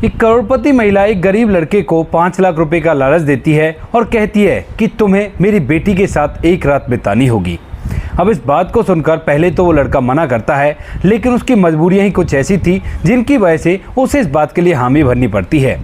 एक करोड़पति महिला एक गरीब लड़के को 5 लाख रुपए का लालच देती है और कहती है कि तुम्हें मेरी बेटी के साथ एक रात बितानी होगी। अब इस बात को सुनकर पहले तो वो लड़का मना करता है, लेकिन उसकी मजबूरियां ही कुछ ऐसी थी जिनकी वजह से उसे इस बात के लिए हामी भरनी पड़ती है।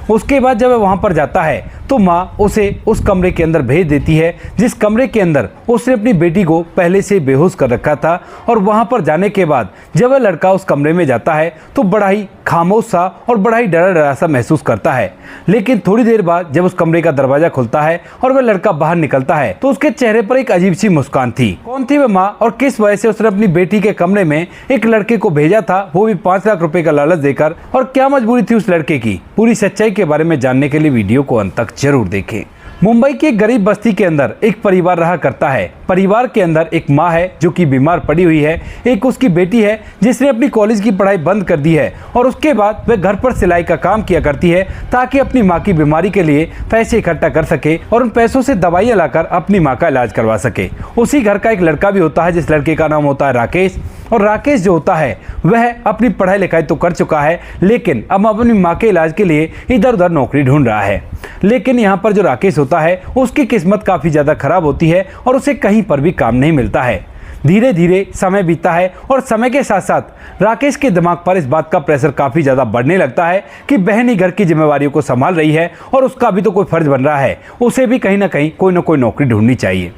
उसके बाद जब वह वहाँ पर जाता है तो माँ उसे उस कमरे के अंदर भेज देती है जिस कमरे के अंदर उसने अपनी बेटी को पहले से बेहोश कर रखा था। और वहाँ पर जाने के बाद जब वह लड़का उस कमरे में जाता है तो बड़ा ही खामोश सा और बड़ा ही डरा डरा सा महसूस करता है। लेकिन थोड़ी देर बाद जब उस कमरे का दरवाजा खुलता है और वह लड़का बाहर निकलता है तो उसके चेहरे पर एक अजीब सी मुस्कान थी। कौन थी वह माँ और किस वजह से उसने अपनी बेटी के कमरे में एक लड़के को भेजा था, वो भी 5 लाख रुपए का लालच देकर, और क्या मजबूरी थी उस लड़के की, पूरी सच्चाई के बारे में जानने के लिए वीडियो को अंत तक जरूर देखें। मुंबई की एक गरीब बस्ती के अंदर एक परिवार रहा करता है। परिवार के अंदर एक माँ है जो कि बीमार पड़ी हुई है, एक उसकी बेटी है जिसने अपनी कॉलेज की पढ़ाई बंद कर दी है और उसके बाद वह घर पर सिलाई का काम किया करती है ताकि अपनी माँ की बीमारी के लिए पैसे इकट्ठा कर सके और उन पैसों से दवाइयाँ लाकर अपनी माँ का इलाज करवा सके। उसी घर का एक लड़का भी होता है जिस लड़के का नाम होता है राकेश। और राकेश जो होता है वह अपनी पढ़ाई लिखाई तो कर चुका है, लेकिन अब अपनी माँ के इलाज के लिए इधर उधर नौकरी ढूंढ रहा है। लेकिन यहाँ पर जो राकेश होता है उसकी किस्मत काफ़ी ज़्यादा खराब होती है और उसे कहीं पर भी काम नहीं मिलता है। धीरे धीरे समय बीतता है और समय के साथ साथ राकेश के दिमाग पर इस बात का प्रेशर काफ़ी ज़्यादा बढ़ने लगता है कि बहन ही घर की जिम्मेवारियों को संभाल रही है और उसका भी तो कोई फर्ज बन रहा है, उसे भी कहीं ना कहीं कोई ना कोई नौकरी ढूंढनी चाहिए।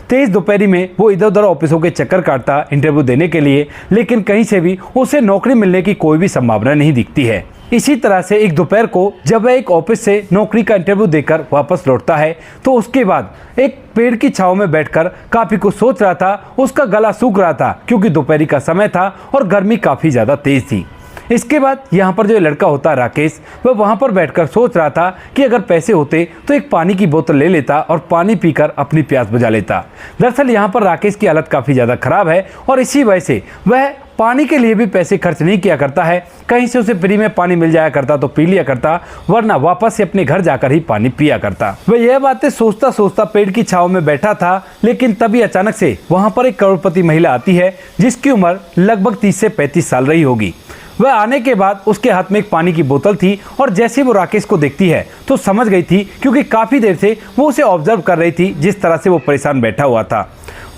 तेज दोपहरी में वो इधर उधर ऑफिसों के चक्कर काटता इंटरव्यू देने के लिए, लेकिन कहीं से भी उसे नौकरी मिलने की कोई भी संभावना नहीं दिखती है। इसी तरह से एक दोपहर को जब वह एक ऑफिस से नौकरी का इंटरव्यू देकर वापस लौटता है तो उसके बाद एक पेड़ की छांव में बैठकर काफ़ी कुछ सोच रहा था। उसका गला सूख रहा था क्योंकि दोपहरी का समय था और गर्मी काफ़ी ज़्यादा तेज थी। इसके बाद यहाँ पर जो लड़का होता है राकेश, वह वहाँ पर बैठकर सोच रहा था कि अगर पैसे होते तो एक पानी की बोतल ले लेता और पानी पीकर अपनी प्यास बुझा लेता। दरअसल यहाँ पर राकेश की हालत काफ़ी ज़्यादा खराब है और इसी वजह से वह पानी के लिए भी पैसे खर्च नहीं किया करता है। कहीं से उसे फ्री में पानी मिल जाया करता तो पी लिया करता, वरना वापस से अपने घर जाकर ही पानी पिया करता। वह यह बातें सोचता सोचता पेड़ की छांव में बैठा था, लेकिन तभी अचानक से वहाँ पर एक करोड़पति महिला आती है जिसकी उम्र लगभग 30 से 35 साल रही होगी। वह आने के बाद उसके हाथ में एक पानी की बोतल थी और जैसे वो राकेश को देखती है तो समझ गई थी, क्योंकि काफ़ी देर से वो उसे ऑब्जर्व कर रही थी जिस तरह से वो परेशान बैठा हुआ था।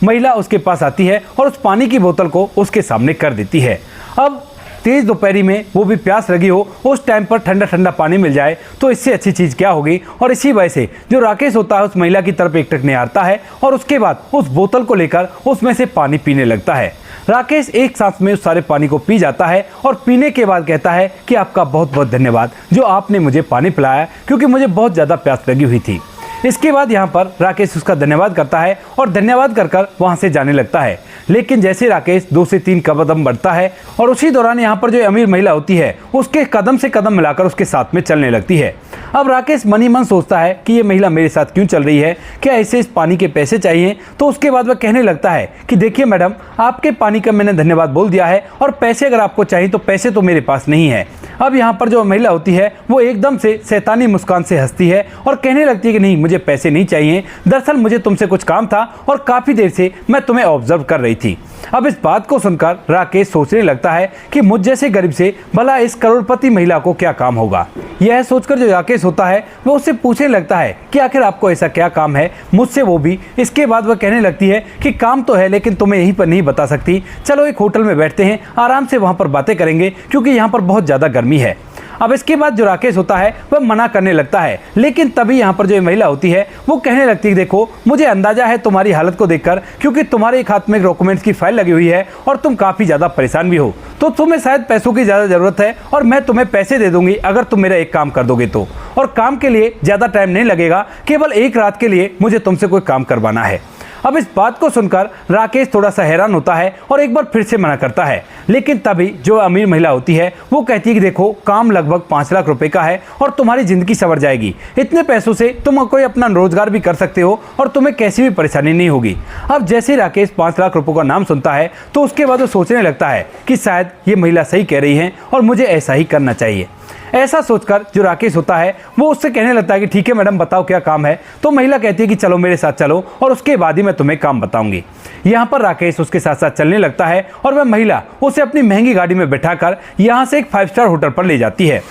महिला उसके पास आती है और उस पानी की बोतल को उसके सामने कर देती है। अब तेज दोपहरी में वो भी प्यास लगी हो, उस टाइम पर ठंडा ठंडा पानी मिल जाए तो इससे अच्छी चीज़ क्या होगी। और इसी वजह से जो राकेश होता है उस महिला की तरफ एकटक निहारता है और उसके बाद उस बोतल को लेकर उसमें से पानी पीने लगता है। राकेश एक सांस में उस सारे पानी को पी जाता है और पीने के बाद कहता है कि आपका बहुत बहुत धन्यवाद जो आपने मुझे पानी पिलाया, क्योंकि मुझे बहुत ज़्यादा प्यास लगी हुई थी। इसके बाद यहाँ पर राकेश उसका धन्यवाद करता है और धन्यवाद कर कर वहाँ से जाने लगता है। लेकिन जैसे राकेश 2 से 3 कदम बढ़ता है और उसी दौरान यहाँ पर जो अमीर महिला होती है उसके कदम से कदम मिलाकर उसके साथ में चलने लगती है। अब राकेश मन ही मन सोचता है कि ये महिला मेरे साथ क्यों चल रही है, क्या ऐसे इस पानी के पैसे चाहिए। तो उसके बाद वह कहने लगता है कि देखिए मैडम, आपके पानी का मैंने धन्यवाद बोल दिया है और पैसे अगर आपको चाहिए तो पैसे तो मेरे पास नहीं है। अब यहाँ पर जो महिला होती है वो एकदम से शैतानी मुस्कान से हंसती है और कहने लगती है कि नहीं, मुझे पैसे नहीं चाहिए, दरअसल मुझे तुमसे कुछ काम था और काफ़ी देर से मैं तुम्हें ऑब्जर्व कर रही थी। अब इस बात को सुनकर राकेश सोचने लगता है कि मुझ जैसे गरीब से भला इस करोड़पति महिला को क्या काम होगा। यह सोचकर जो राकेश होता है वो उससे पूछने लगता है कि आखिर आपको ऐसा क्या काम है मुझसे, वो भी। इसके बाद वह कहने लगती है कि काम तो है लेकिन तुम्हें यहीं पर नहीं बता सकती, चलो एक होटल में बैठते हैं, आराम से वहाँ पर बातें करेंगे क्योंकि यहाँ पर बहुत ज़्यादा गर्मी है। अब इसके बाद जो राकेश होता है वह मना करने लगता है, लेकिन तभी यहाँ पर जो महिला होती है वो कहने लगती है देखो, मुझे अंदाजा है तुम्हारी हालत को देखकर, क्योंकि तुम्हारे एक हाथ में डॉक्यूमेंट्स की फाइल लगी हुई है और तुम काफ़ी ज़्यादा परेशान भी हो, तो तुम्हें शायद पैसों की ज़्यादा ज़रूरत है और मैं तुम्हें पैसे दे दूंगी अगर तुम मेरा एक काम कर दोगे तो। और काम के लिए ज़्यादा टाइम नहीं लगेगा, केवल एक रात के लिए मुझे तुमसे कोई काम करवाना है। अब इस बात को सुनकर राकेश थोड़ा सा हैरान होता है और एक बार फिर से मना करता है, लेकिन तभी जो अमीर महिला होती है वो कहती है कि देखो, काम लगभग 5 लाख रुपए का है और तुम्हारी ज़िंदगी संवर जाएगी, इतने पैसों से तुम कोई अपना रोजगार भी कर सकते हो और तुम्हें कैसी भी परेशानी नहीं होगी। अब जैसे राकेश 5 लाख रुपए का नाम सुनता है तो उसके बाद वो सोचने लगता है कि शायद ये महिला सही कह रही है और मुझे ऐसा ही करना चाहिए। ऐसा सोचकर जो राकेश होता है वो उससे कहने लगता है कि ठीक है मैडम, बताओ क्या काम है। तो महिला कहती है कि चलो मेरे साथ चलो और उसके बाद ही मैं तुम्हें काम बताऊंगी। यहाँ पर राकेश उसके साथ साथ चलने लगता है और वह महिला उसे अपनी महंगी गाड़ी में बैठाकर यहाँ से एक 5 स्टार होटल पर ले जाती है।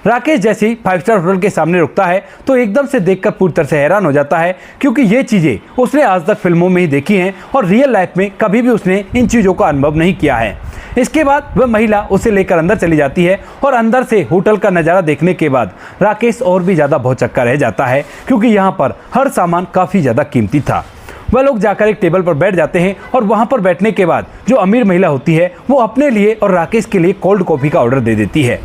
राकेश जैसे ही 5 स्टार होटल के सामने रुकता है तो एकदम से देखकर पूरी तरह से हैरान हो जाता है, क्योंकि ये चीजें उसने आज तक फिल्मों में ही देखी हैं और रियल लाइफ में कभी भी उसने इन चीजों का अनुभव नहीं किया है। इसके बाद वह महिला उसे लेकर अंदर चली जाती है और अंदर से होटल का नज़ारा देखने के बाद राकेश और भी ज़्यादा भौचक्का रह जाता है, क्योंकि यहाँ पर हर सामान काफ़ी ज़्यादा कीमती था। वह लोग जाकर एक टेबल पर बैठ जाते हैं और वहाँ पर बैठने के बाद जो अमीर महिला होती है वो अपने लिए और राकेश के लिए कोल्ड कॉफ़ी का ऑर्डर दे देती है।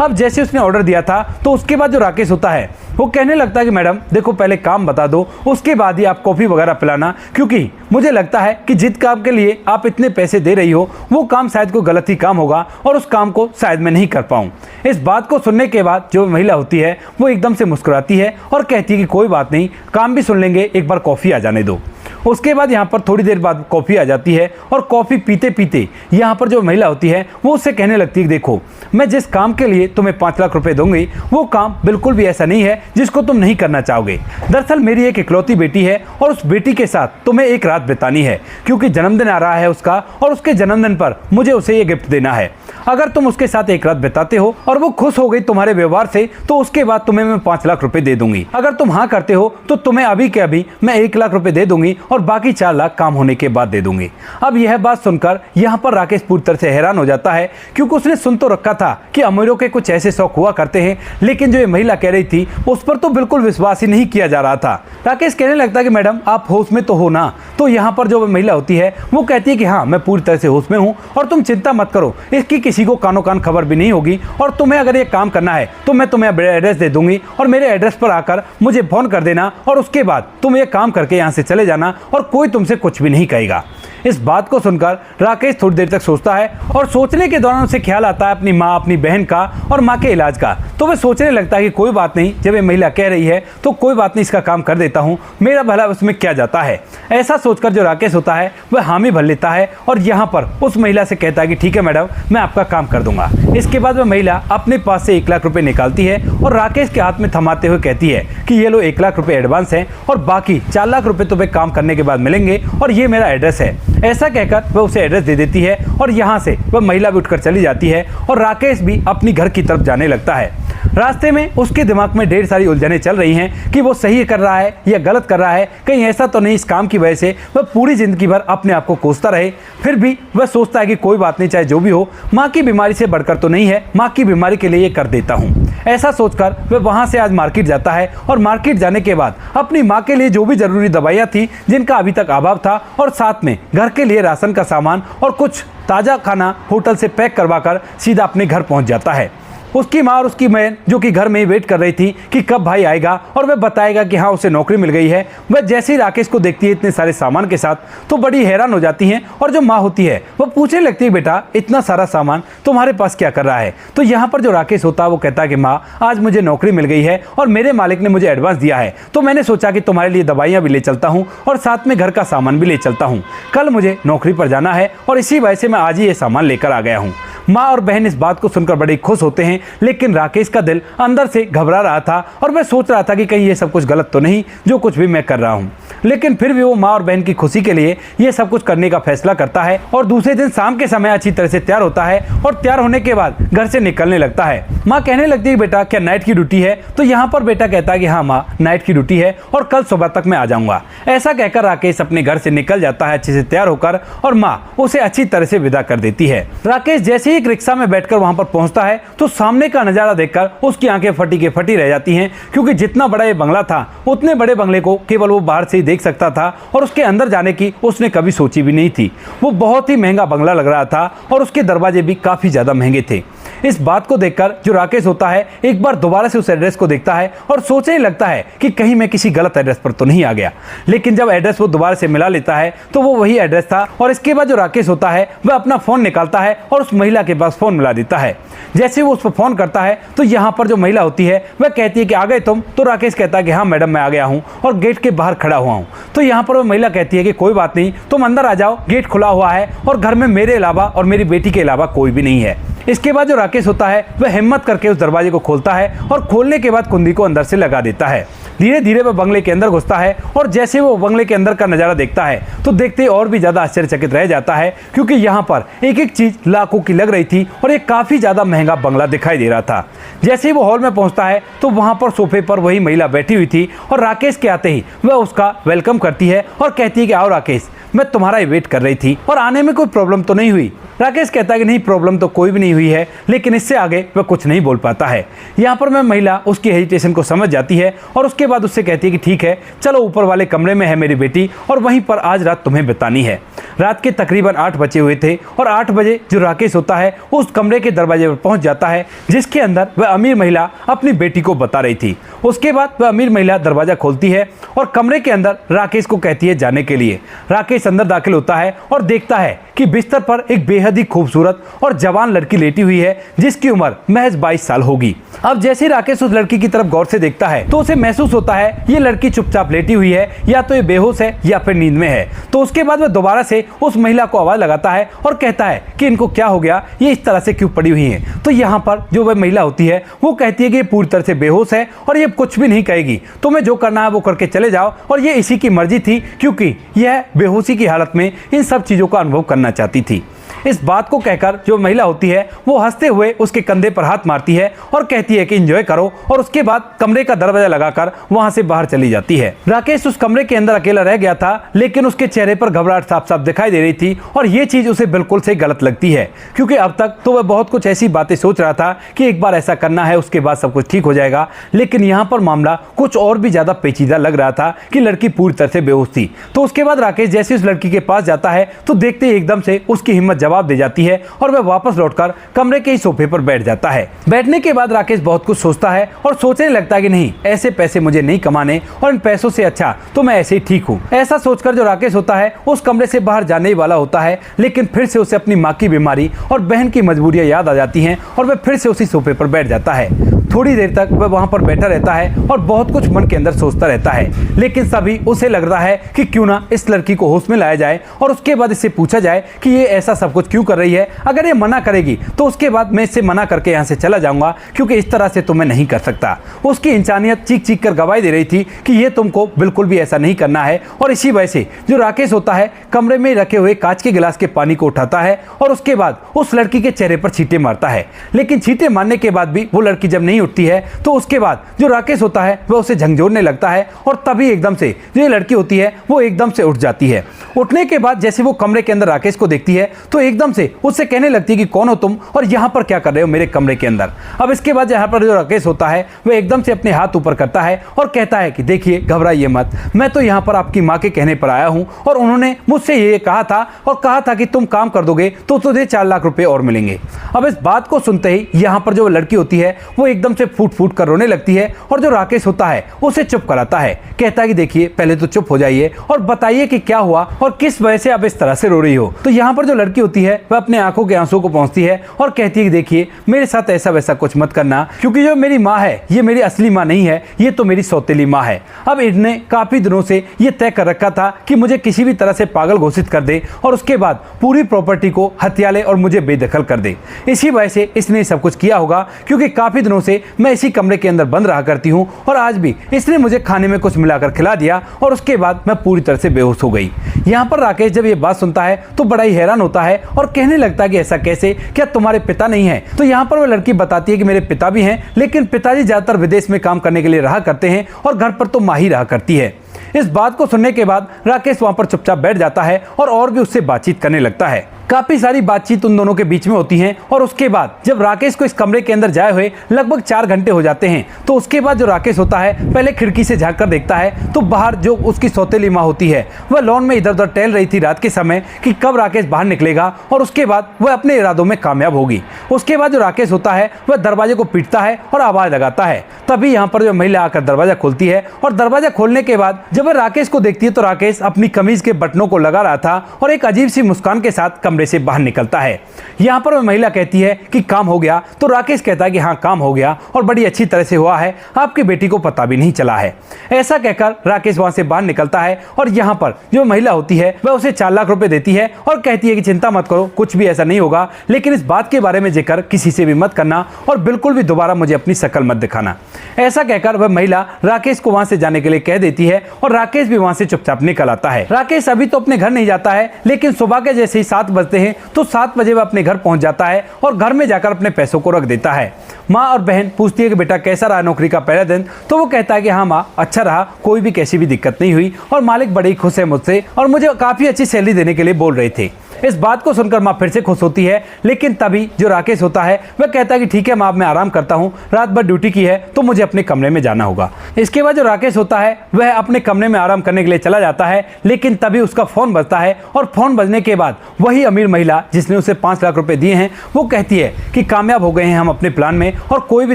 अब जैसे उसने ऑर्डर दिया था तो उसके बाद जो राकेश होता है वो कहने लगता है कि मैडम देखो, पहले काम बता दो, उसके बाद ही आप कॉफ़ी वगैरह पिलाना, क्योंकि मुझे लगता है कि जिस काम के लिए आप इतने पैसे दे रही हो वो काम शायद कोई गलत ही काम होगा और उस काम को शायद मैं नहीं कर पाऊँ। इस बात को सुनने के बाद जो महिला होती है वो एकदम से मुस्कुराती है और कहती है कि कोई बात नहीं, काम भी सुन लेंगे, एक बार कॉफ़ी आ जाने दो। उसके बाद यहाँ पर थोड़ी देर बाद कॉफ़ी आ जाती है और कॉफ़ी पीते पीते यहाँ पर जो महिला होती है वो उससे कहने लगती है, देखो मैं जिस काम के लिए तुम्हें 5 लाख रुपए दूंगी वो काम बिल्कुल भी ऐसा नहीं है जिसको तुम नहीं करना चाहोगे। दरअसल मेरी एक इकलौती बेटी है और उस बेटी के साथ तुम्हें एक रात बितानी है, क्योंकि जन्मदिन आ रहा है उसका और उसके जन्मदिन पर मुझे उसे ये गिफ्ट देना है। अगर तुम उसके साथ एक रात बिताते हो और वो खुश हो गई तुम्हारे व्यवहार से तो उसके बाद तुम्हें मैं 5 लाख रुपए दे दूंगी। अगर तुम हाँ करते हो तो तुम्हें अभी के अभी मैं 1 लाख रुपए दे दूंगी और बाकी 4 लाख काम होने के बाद दे दूंगी। अब यह बात सुनकर यहाँ पर राकेश पूरी तरह से हैरान हो जाता है, क्योंकि उसने सुन तो रखा था कि अमीरों के कुछ ऐसे शौक हुआ करते हैं, लेकिन जो ये महिला कह रही थी उस पर तो बिल्कुल विश्वास ही नहीं किया जा रहा था। राकेश कहने लगता है कि मैडम आप होश में तो हो ना? तो यहाँ पर जो महिला होती है वो कहती है कि हाँ, मैं पूरी तरह से होश में हूँ और तुम चिंता मत करो, इसकी किसी को कानो कान खबर भी नहीं होगी और तुम्हें अगर ये काम करना है तो मैं तुम्हें एड्रेस दे दूंगी और मेरे एड्रेस पर आकर मुझे फोन कर देना और उसके बाद तुम ये काम करके यहाँ से चले जाना और कोई तुमसे कुछ भी नहीं कहेगा। इस बात को सुनकर राकेश थोड़ी देर तक सोचता है और सोचने के दौरान उसे ख्याल आता है अपनी माँ, अपनी बहन का और माँ के इलाज का। तो वह सोचने लगता है कि कोई बात नहीं, जब ये महिला कह रही है तो कोई बात नहीं, इसका काम कर देता हूँ, मेरा भला उसमें क्या जाता है। ऐसा सोचकर जो राकेश होता है वह हामी भर लेता है और यहाँ पर उस महिला से कहता है कि ठीक है मैडम, मैं आपका काम कर दूंगा। इसके बाद वह महिला अपने पास से 1 लाख रुपए निकालती है और राकेश के हाथ में थमाते हुए कहती है कि ये लो 1 लाख रुपए एडवांस है और बाकी 4 लाख रुपए तुम्हें काम करने के बाद मिलेंगे और ये मेरा एड्रेस है। ऐसा कहकर वह उसे एड्रेस दे देती है और यहाँ से वह महिला भी उठकर चली जाती है और राकेश भी अपनी घर की तरफ जाने लगता है। रास्ते में उसके दिमाग में ढेर सारी उलझनें चल रही हैं कि वो सही कर रहा है या गलत कर रहा है, कहीं ऐसा तो नहीं इस काम की वजह से वह पूरी जिंदगी भर अपने आप को कोसता रहे। फिर भी वह सोचता है कि कोई बात नहीं, चाहे जो भी हो, माँ की बीमारी से बढ़कर तो नहीं है, माँ की बीमारी के लिए ये कर देता हूँ। ऐसा सोचकर वह वहाँ से आज मार्केट जाता है और मार्केट जाने के बाद अपनी माँ के लिए जो भी जरूरी दवाइयाँ थी जिनका अभी तक अभाव था और साथ में घर के लिए राशन का सामान और कुछ ताज़ा खाना होटल से पैक करवाकर सीधा अपने घर पहुँच जाता है। उसकी माँ और उसकी बहन जो कि घर में ही वेट कर रही थी कि कब भाई आएगा और वह बताएगा कि हाँ उसे नौकरी मिल गई है, वह जैसे ही राकेश को देखती है इतने सारे सामान के साथ तो बड़ी हैरान हो जाती हैं और जो माँ होती है वह पूछने लगती है, बेटा इतना सारा सामान तुम्हारे पास क्या कर रहा है? तो यहाँ पर जो राकेश होता है वो कहता है कि माँ, आज मुझे नौकरी मिल गई है और मेरे मालिक ने मुझे एडवांस दिया है, तो मैंने सोचा कि तुम्हारे लिए दवाइयाँ भी ले चलता हूँ और साथ में घर का सामान भी ले चलता हूँ। कल मुझे नौकरी पर जाना है और इसी वजह से मैं आज ही ये सामान लेकर आ गया हूँ। माँ और बहन इस बात को सुनकर बड़े खुश होते हैं, लेकिन राकेश का दिल अंदर से घबरा रहा था और वह सोच रहा था कि कहीं ये सब कुछ गलत तो नहीं जो कुछ भी मैं कर रहा हूँ। लेकिन फिर भी वो माँ और बहन की खुशी के लिए ये सब कुछ करने का फैसला करता है और दूसरे दिन शाम के समय अच्छी तरह से तैयार होता है और तैयार होने के बाद घर से निकलने लगता है। माँ कहने लगती है, बेटा क्या नाइट की ड्यूटी है? तो यहाँ पर बेटा कहता है कि हाँ माँ, नाइट की ड्यूटी है और कल सुबह तक मैं आ जाऊँगा। ऐसा कहकर राकेश अपने घर से निकल जाता है अच्छे से तैयार होकर और माँ उसे अच्छी तरह से विदा कर देती है। राकेश जैसे ही एक रिक्शा में बैठकर वहां पर पहुंचता है तो सामने का नजारा देखकर उसकी आंखें फटी के फटी रह जाती हैं, क्योंकि जितना बड़ा ये बंगला था उतने बड़े बंगले को केवल वो बाहर से ही देख सकता था और उसके अंदर जाने की उसने कभी सोची भी नहीं थी। वो बहुत ही महंगा बंगला लग रहा था और उसके दरवाजे भी काफी ज्यादा महंगे थे। इस बात को देखकर जो राकेश होता है एक बार दोबारा से उस एड्रेस को देखता है और सोचने लगता है कि कहीं मैं किसी गलत एड्रेस पर तो नहीं आ गया। लेकिन जब एड्रेस वो दोबारा से मिला लेता है तो वो वही एड्रेस था और इसके बाद जो राकेश होता है वह अपना फोन निकालता है और उस महिला के पास फोन मिला देता है। जैसे वो उस पर फोन करता है तो यहाँ पर जो महिला होती है वह कहती है कि आ गए तुम? तो राकेश कहता है कि हाँ मैडम, मैं आ गया हूँ और गेट के बाहर खड़ा हुआ हूँ। तो यहाँ पर वो महिला कहती है कि कोई बात नहीं, तुम अंदर आ जाओ, गेट खुला हुआ है और घर में मेरे अलावा और मेरी बेटी के अलावा कोई भी नहीं है। इसके बाद जो राकेश होता है वह हिम्मत करके उस दरवाजे को खोलता है और खोलने के बाद कुंडी को अंदर से लगा देता है। धीरे धीरे वह बंगले के अंदर घुसता है और जैसे वो बंगले के अंदर का नजारा देखता है तो देखते ही और भी ज्यादा आश्चर्यचकित रह जाता है, क्योंकि यहाँ पर एक एक चीज लाखों की लग रही थी और एक काफी ज्यादा महंगा बंगला दिखाई दे रहा था। जैसे ही वो हॉल में पहुंचता है तो वहां पर सोफे पर वही महिला बैठी हुई थी और राकेश के आते ही वह उसका वेलकम करती है और कहती है कि आओ राकेश, मैं तुम्हारा ही वेट कर रही थी और आने में कोई प्रॉब्लम तो नहीं हुई। राकेश कहता है कि नहीं, प्रॉब्लम तो कोई भी नहीं हुई है, लेकिन इससे आगे वह कुछ नहीं बोल पाता है। यहाँ पर मैं महिला उसकी हेजिटेशन को समझ जाती है और उसके बाद उससे कहती है कि ठीक है, चलो ऊपर वाले कमरे में है मेरी बेटी और वहीं पर आज रात तुम्हें बितानी है। रात के तकरीबन 8 बजे हुए थे और 8 बजे जो राकेश होता है उस कमरे के दरवाजे पर पहुंच जाता है जिसके अंदर वह अमीर महिला अपनी बेटी को बता रही थी। उसके बाद वह अमीर महिला दरवाजा खोलती है और कमरे के अंदर राकेश को कहती है जाने के लिए। राकेश अंदर दाखिल होता है और देखता है कि बिस्तर पर एक बेहद ही खूबसूरत और जवान लड़की लेटी हुई है जिसकी उम्र महज 22 साल होगी। अब जैसे राकेश उस लड़की की तरफ गौर से देखता है तो उसे महसूस होता है ये लड़की चुपचाप लेटी हुई है, या तो ये बेहोश है या फिर नींद में है। तो उसके बाद वह दोबारा से उस महिला को आवाज लगाता है और कहता है कि इनको क्या हो गया, ये इस तरह से क्यों पड़ी हुई हैं। तो यहाँ पर जो वह महिला होती है वो कहती है कि ये पूरी तरह से बेहोश है और ये कुछ भी नहीं कहेगी, तुम्हें जो करना है वो करके चले जाओ, और ये इसी की मर्जी थी क्योंकि यह बेहोशी की हालत में इन सब चीजों का अनुभव करना चाहती थी। इस बात को कहकर जो महिला होती है वो हंसते हुए उसके कंधे पर हाथ मारती है और कहती है कि एंजॉय करो, और उसके बाद कमरे का दरवाजा लगाकर वहां से बाहर चली जाती है। राकेश उस कमरे के अंदर अकेला रह गया था, लेकिन उसके चेहरे पर घबराहट साफ साफ दिखाई दे रही थी और ये चीज उसे बिल्कुल से गलत लगती है, क्योंकि अब तक तो वह बहुत कुछ ऐसी बातें सोच रहा था कि एक बार ऐसा करना है उसके बाद सब कुछ ठीक हो जाएगा, लेकिन यहाँ पर मामला कुछ और भी ज्यादा पेचीदा लग रहा था कि लड़की पूरी तरह से बेहोश थी। तो उसके बाद राकेश जैसे उस लड़की के पास जाता है तो देखते ही एकदम से उसकी हिम्मत जवाब दे जाती है और वह वापस लौटकर कमरे के ही सोफे पर बैठ जाता है। बैठने के बाद राकेश बहुत कुछ सोचता है और सोचने लगता है कि नहीं, ऐसे पैसे मुझे नहीं कमाने और इन पैसों से अच्छा तो मैं ऐसे ही ठीक हूँ। ऐसा सोचकर जो राकेश होता है उस कमरे से बाहर जाने ही वाला होता है, लेकिन फिर से उसे अपनी माँ की बीमारी और बहन की मजबूरियां याद आ जाती हैं और वह फिर से उसी सोफे पर बैठ जाता है। थोड़ी देर तक वह वहां पर बैठा रहता है और बहुत कुछ मन के अंदर सोचता रहता है, लेकिन सभी उसे लग रहा है कि क्यों ना इस लड़की को होश में लाया जाए और उसके बाद इससे पूछा जाए कि ये ऐसा सब कुछ क्यों कर रही है। अगर ये मना करेगी तो उसके बाद मैं इससे मना करके यहाँ से चला जाऊंगा, क्योंकि इस तरह से तो मैं नहीं कर सकता। उसकी इंसानियत चीख चीख कर गवाही दे रही थी कि ये तुमको बिल्कुल भी ऐसा नहीं करना है, और इसी वजह से जो राकेश होता है कमरे में रखे हुए कांच के गिलास के पानी को उठाता है और उसके बाद उस लड़की के चेहरे पर छींटे मारता है। लेकिन छींटे मारने के बाद भी वो लड़की जब नहीं उठती है तो उसके बाद जो राकेश होता है वह उसे झंझोड़ने लगता है और तभी एकदम से जो ये लड़की होती है वो एकदम से उठ जाती है। उठने के बाद जैसे वो कमरे के अंदर राकेश को देखती है तो एकदम से उससे कहने लगती है कि कौन हो तुम और यहाँ पर क्या कर रहे हो मेरे कमरे के अंदर। अब इसके बाद यहाँ पर जो राकेश होता है वह एकदम से अपने हाथ ऊपर करता है और कहता है कि देखिए, घबराइए मत, मैं तो यहाँ पर आपकी माँ के कहने पर आया हूँ और उन्होंने मुझसे ये कहा था और कहा था कि तुम काम कर दोगे तो तुझे 4 लाख रुपए और मिलेंगे। अब इस बात को सुनते ही यहाँ पर जो लड़की होती है वो एकदम से फूट फूट कर रोने लगती है और जो राकेश होता है उसे चुप कराता है। कहता है कि देखिए, पहले तो चुप हो जाइए और बताइए कि क्या हुआ और किस वजह से आप इस तरह से रो रही हो। तो यहाँ पर जो लड़की होती है वह अपने आंखों के आंसू को पहुंचती है और कहती है कि देखिए, मेरे साथ ऐसा वैसा कुछ मत करना, क्योंकि जो मेरी माँ है ये मेरी असली माँ नहीं है, ये तो मेरी सौतेली माँ है। अब इन्होंने काफी दिनों से ये तय कर रखा था कि मुझे किसी भी तरह से पागल घोषित कर दे और उसके बाद पूरी प्रॉपर्टी को हथिया ले और मुझे बेदखल कर दे। इसी वजह से इसने सब कुछ किया होगा, क्योंकि काफी दिनों से मैं इसी कमरे के अंदर बंद रहा करती हूँ और आज भी इसने मुझे खाने में कुछ मिलाकर खिला दिया और उसके बाद मैं पूरी तरह से बेहोश हो गई। यहाँ पर राकेश जब ये बात सुनता है तो बड़ा ही हैरान होता है और कहने लगता है कि ऐसा कैसे, क्या तुम्हारे पिता नहीं है? तो यहाँ पर वो लड़की बताती है कि मेरे पिता भी हैं, लेकिन पिताजी ज्यादातर विदेश में काम करने के लिए रहा करते हैं और घर पर तो माँ ही रहा करती है। इस बात को सुनने के बाद राकेश वहां पर चुपचाप बैठ जाता है और भी उससे बातचीत करने लगता है। काफी सारी बातचीत उन दोनों के बीच में होती है और उसके बाद जब राकेश को इस कमरे के अंदर जाए हुए लगभग 4 घंटे हो जाते हैं तो उसके बाद जो राकेश होता है पहले खिड़की से झांक कर देखता है तो बाहर जो उसकी सौतेली माँ होती है वह लॉन में इधर उधर टहल रही थी रात के समय कि कब राकेश बाहर निकलेगा और उसके बाद वह अपने इरादों में कामयाब होगी। उसके बाद जो राकेश होता है वह दरवाजे को पीटता है और आवाज लगाता है। तभी यहाँ पर जो महिला आकर दरवाजा खोलती है और दरवाजा खोलने के बाद जब वह राकेश को देखती है तो राकेश अपनी कमीज के बटनों को लगा रहा था और एक अजीब सी मुस्कान के साथ कमरे से बाहर निकलता है। यहाँ पर वह महिला कहती है कि काम हो गया, तो राकेश कहता है कि हाँ काम हो गया और बड़ी अच्छी तरह से हुआ है, आपकी बेटी को पता भी नहीं चला है। ऐसा कहकर राकेश वहां से बाहर निकलता है और यहाँ पर जो महिला होती है वह उसे 4 लाख रुपए देती है और कहती है कि चिंता मत करो, कुछ भी ऐसा नहीं होगा, लेकिन इस बात के बारे में जिक्र किसी से भी मत करना और बिल्कुल भी दोबारा मुझे अपनी शक्ल मत दिखाना। ऐसा कहकर वह महिला राकेश को वहां से जाने के लिए कह देती है और राकेश भी वहां से चुपचाप निकल आता है। राकेश अभी तो अपने घर नहीं जाता है, लेकिन सुबह के जैसे ही 7 बजते हैं तो 7 बजे वह अपने घर पहुंच जाता है और घर में जाकर अपने पैसों को रख देता है। माँ और बहन पूछती है कि बेटा कैसा रहा नौकरी का पहला दिन, तो वो कहता है कि हाँ माँ अच्छा रहा, कोई भी कैसी भी दिक्कत नहीं हुई और मालिक बड़े ही खुश है मुझसे और मुझे काफी अच्छी सैलरी देने के लिए बोल रहे थे। इस बात को सुनकर माँ फिर से खुश होती है, लेकिन तभी जो राकेश होता है वह कहता है कि ठीक है माँ, मैं आराम करता हूँ, रात भर ड्यूटी की है तो मुझे अपने कमरे में जाना होगा। इसके बाद जो राकेश होता है वह अपने कमरे में आराम करने के लिए चला जाता है, लेकिन तभी उसका फोन बजता है और फोन बजने के बाद वही अमीर महिला जिसने उसे 5 लाख रुपए दिए हैं वो कहती है कि कामयाब हो गए हैं हम अपने प्लान में और कोई भी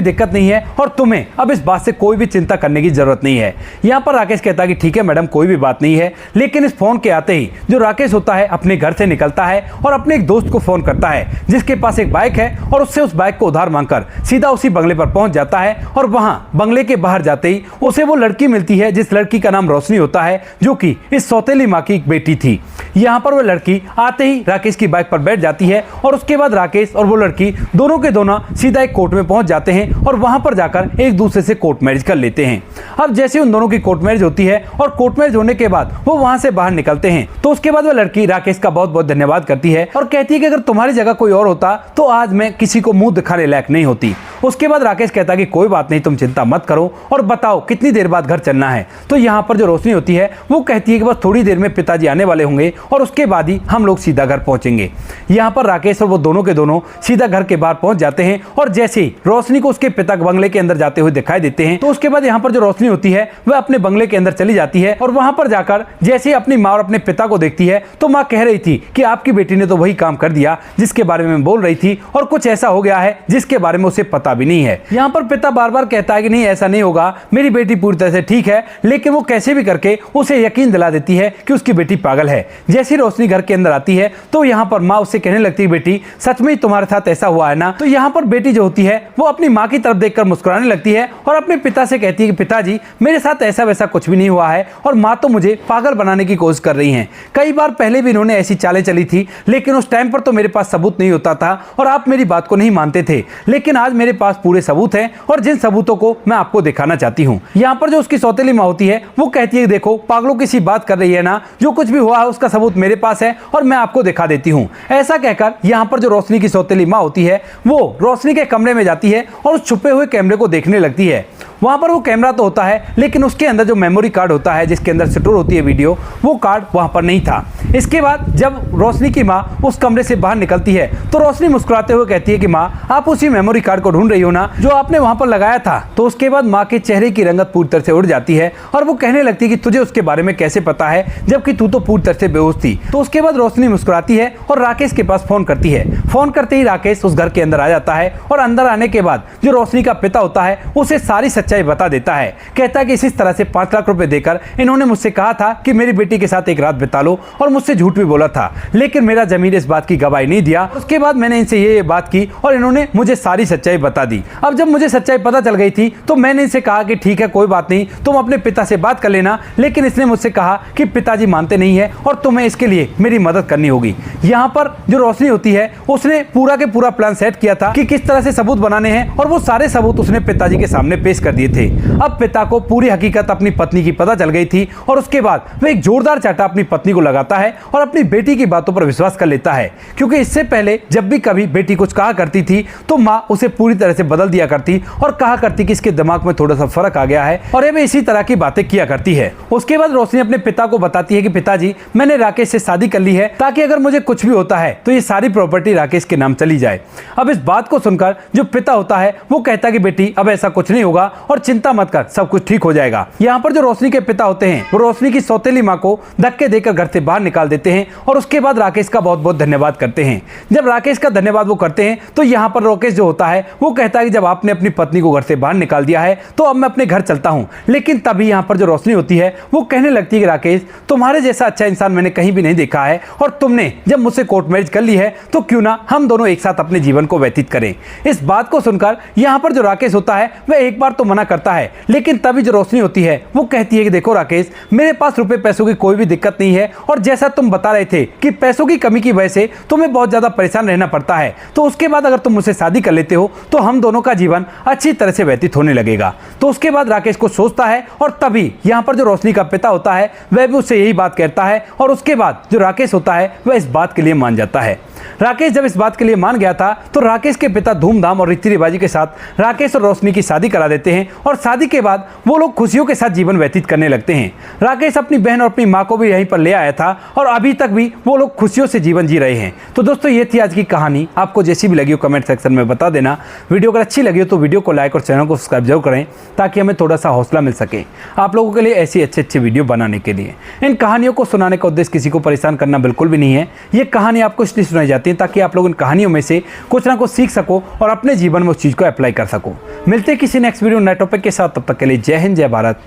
दिक्कत नहीं है और तुम्हें अब इस बात से कोई भी चिंता करने की जरूरत नहीं है। यहाँ पर राकेश कहता है कि ठीक है मैडम, कोई भी बात नहीं है, लेकिन इस फोन के आते ही जो राकेश होता है अपने घर से निकलता है और अपने एक दोस्त को फोन करता है जिसके पास एक बाइक है और उससे उस बाइक को उधार मांगकर सीधा उसी बंगले पर पहुंच जाता है और वहां बंगले के बाहर जाते ही उसे वो लड़की मिलती है जिस लड़की का नाम रोशनी होता है, जो कि इस सौतेली माँ की एक बेटी थी। यहाँ पर वो लड़की आते ही राकेश की बाइक पर बैठ जाती है और उसके बाद राकेश और वो लड़की दोनों के दोनों सीधा एक कोर्ट में पहुंच जाते हैं और वहां पर जाकर एक दूसरे से कोर्ट मैरिज कर लेते हैं। अब जैसे उन दोनों की कोर्ट मैरिज होती है और कोर्ट मैरिज होने के बाद वो वहां से बाहर निकलते हैं, तो उसके बाद वो लड़की राकेश का बहुत बहुत धन्यवाद करती है और कहती है कि अगर तुम्हारी जगह कोई और होता तो आज मैं किसी को मुंह दिखाने लायक नहीं होती। उसके बाद राकेश कहता है कि कोई बात नहीं, तुम चिंता मत करो और बताओ कितनी देर बाद घर चलना है। तो यहाँ पर जो रोशनी होती है वो कहती है कि बस थोड़ी देर में पिताजी आने वाले होंगे और उसके बाद ही हम लोग सीधा घर पहुंचेंगे। यहाँ पर राकेश और वो दोनों के दोनों सीधा घर के बाहर पहुंच जाते हैं और जैसे ही रोशनी को उसके पिता बंगले के अंदर जाते हुए दिखाई देते हैं, तो उसके बाद यहाँ पर जो रोशनी होती है वह अपने बंगले के अंदर चली जाती है और वहां पर जाकर जैसे ही अपनी माँ और अपने पिता को देखती है तो माँ कह रही थी कि आपकी बेटी ने तो वही काम कर दिया जिसके बारे में बोल रही थी और कुछ ऐसा हो गया है जिसके बारे में उसे पता भी नहीं है। यहाँ पर पिता बार बार कहता है कि नहीं ऐसा नहीं होगा, मेरी बेटी पूरी तरह से ठीक है, लेकिन वो कैसे भी करके उसे यकीन दिला देती है कि उसकी बेटी पागल है। जैसे ही रोशनी घर के अंदर आती है तो यहाँ पर माँ उससे कहने लगती है बेटी सच में तुम्हारे साथ ऐसा हुआ है ना। तो यहाँ पर बेटी जो होती है वो अपनी माँ की तरफ देखकर मुस्कुराने लगती है और अपने पिता से कहती है कि पिताजी मेरे साथ ऐसा वैसा कुछ भी नहीं हुआ है और माँ तो मुझे पागल बनाने की कोशिश कर रही हैं। कई बार पहले भी इन्होंने ऐसी चालें चली थी, लेकिन उस टाइम पर तो मेरे पास सबूत नहीं होता था और आप मेरी बात को नहीं मानते थे, लेकिन आज मेरे पास पूरे सबूत हैं और जिन सबूतों को मैं आपको दिखाना चाहती हूँ। यहाँ पर जो उसकी सौतेली माँ होती है वो कहती है देखो पागलों की सी बात कर रही है ना, जो कुछ भी हुआ है उसका सबूत मेरे पास है और मैं आपको दिखा देती हूँ। ऐसा कहकर यहाँ पर जो रोशनी की सौतेली माँ होती है वो रोशनी के कमरे में जाती है और उस छुपे हुए कैमरे को देखने लगती है। वहां पर वो कैमरा तो होता है, लेकिन उसके अंदर जो मेमोरी कार्ड होता है जिसके अंदर स्टोर होती है वीडियो, वो कार्ड वहां पर नहीं था। इसके बाद जब रोशनी की माँ उस कमरे से बाहर निकलती है तो रोशनी मुस्कुराते हुए कहती है कि माँ आप उसी मेमोरी कार्ड को ढूंढ रही हो ना जो आपने वहां पर लगाया था। तो उसके बाद माँ के चेहरे की रंगत पूरी तरह से उड़ जाती है और वो कहने लगती है कि तुझे उसके बारे में कैसे पता है जबकि तू तो पूरी तरह से बेहोश थी। तो उसके बाद रोशनी मुस्कुराती है और राकेश के पास फोन करती है। फोन करते ही राकेश उस घर के अंदर आ जाता है और अंदर आने के बाद जो रोशनी का पिता होता है उसे सारी सच्चाई बता देता है। कहता है कि इस तरह से 5 लाख रुपए देकर इन्होंने मुझसे कहा था कि मेरी बेटी के साथ एक रात बिता लो और मुझसे झूठ भी बोला था, लेकिन मेरा जमीर इस बात की गवाही नहीं दिया। उसके बाद मैंने इनसे ये बात की और इन्होंने मुझे सारी सच्चाई बता दी। अब जब मुझे सच्चाई पता चल गई थी तो मैंने इनसे कहा कि ठीक है कोई बात नहीं, तुम अपने पिता से बात कर लेना, लेकिन इसने मुझसे कहा कि पिताजी मानते नहीं है और तुम्हें इसके लिए मेरी मदद करनी होगी। यहाँ पर जो रोशनी होती है उसने पूरा के पूरा प्लान सेट किया था कि किस तरह से सबूत बनाने हैं और वो सारे सबूत उसने पिताजी के सामने पेश कर दिए थे। अब पिता को पूरी हकीकत अपनी पत्नी की पता चल गई थी और उसके बाद वह एक जोरदार चाटा अपनी पत्नी को लगाता है और अपनी बेटी की बातों पर विश्वास कर लेता है, क्योंकि इससे पहले जब भी कभी बेटी कुछ कहा करती थी तो माँ उसे पूरी तरह से बदल दिया करती और कहा करती कि इसके दिमाग में थोड़ा सा फर्क आ गया है और ये इसी तरह की बातें किया करती है। उसके बाद रोशनी अपने पिता को बताती है कि पिताजी मैंने राकेश से शादी कर ली है ताकि अगर मुझे कुछ भी होता है तो ये सारी प्रॉपर्टी राकेश के नाम चली जाए। अब इस बात को सुनकर जो पिता होता है वो कहता है कि बेटी अब ऐसा कुछ नहीं होगा और चिंता मत कर, सब कुछ ठीक हो जाएगा। यहाँ पर जो रोशनी के पिता होते हैं वो रोशनी की सौतेली माँ को धक्के देकर घर से बाहर निकाल देते हैं और उसके बाद राकेश का बहुत बहुत धन्यवाद करते हैं। जब राकेश का धन्यवाद वो करते हैं तो यहाँ पर राकेश जो होता है वो कहता है कि जब आपने अपनी पत्नी को घर से बाहर निकाल दिया है तो अब मैं अपने घर चलता हूँ। लेकिन तभी यहाँ पर जो रोशनी होती है वो कहने लगती है कि राकेश, तुम्हारे जैसा अच्छा इंसान मैंने कहीं भी नहीं देखा है और तुमने जब मुझसे कोर्ट मैरिज कर ली है तो क्यों ना हम दोनों एक साथ अपने जीवन को व्यतीत करें। इस बात को सुनकर यहाँ पर जो राकेश होता है वह एक बार तो मना करता है, लेकिन तभी जो रोशनी होती है वो कहती है कि देखो राकेश, मेरे पास रुपए पैसों की कोई भी दिक्कत नहीं है और जैसा तुम बता रहे थे कि पैसों की कमी की वजह से तुम्हें बहुत ज्यादा परेशान रहना पड़ता है, तो उसके बाद अगर तुम मुझसे शादी कर लेते हो तो हम दोनों का जीवन अच्छी तरह से व्यतीत होने लगेगा। तो उसके बाद राकेश को सोचता है और तभी यहाँ पर जो रोशनी का पिता होता है वह भी उससे यही बात कहता है और उसके बाद जो राकेश होता है वह इस बात के लिए मान जाता है। राकेश जब इस बात के लिए मान गया था तो राकेश के पिता धूमधाम और रीति रिवाजी के साथ राकेश और रोशनी की शादी करा देते हैं और शादी के बाद वो लोग खुशियों के साथ जीवन व्यतीत करने लगते हैं। राकेश अपनी बहन और अपनी माँ को भी यहीं पर ले आया था और अभी तक भी वो लोग खुशियों से जीवन जी रहे हैं। तो दोस्तों ये थी आज की कहानी, आपको जैसी भी लगी हो कमेंट सेक्शन में बता देना। वीडियो अगर अच्छी लगी हो तो वीडियो को लाइक और चैनल को सब्सक्राइब जरूर करें ताकि हमें थोड़ा सा हौसला मिल सके आप लोगों के लिए ऐसी अच्छे वीडियो बनाने के लिए। इन कहानियों को सुनाने का उद्देश्य किसी को परेशान करना बिल्कुल भी नहीं है। ये कहानी आपको इसलिए सुनाई जाती है ताकि आप लोग इन कहानियों में से कुछ ना कुछ सीख सको और अपने जीवन में उस चीज़ को अप्लाई कर सको। मिलते हैं किसी नेक्स्ट वीडियो नए टॉपिक के साथ, तब तक के लिए जय हिंद, जय भारत,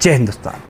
जय हिंदुस्तान।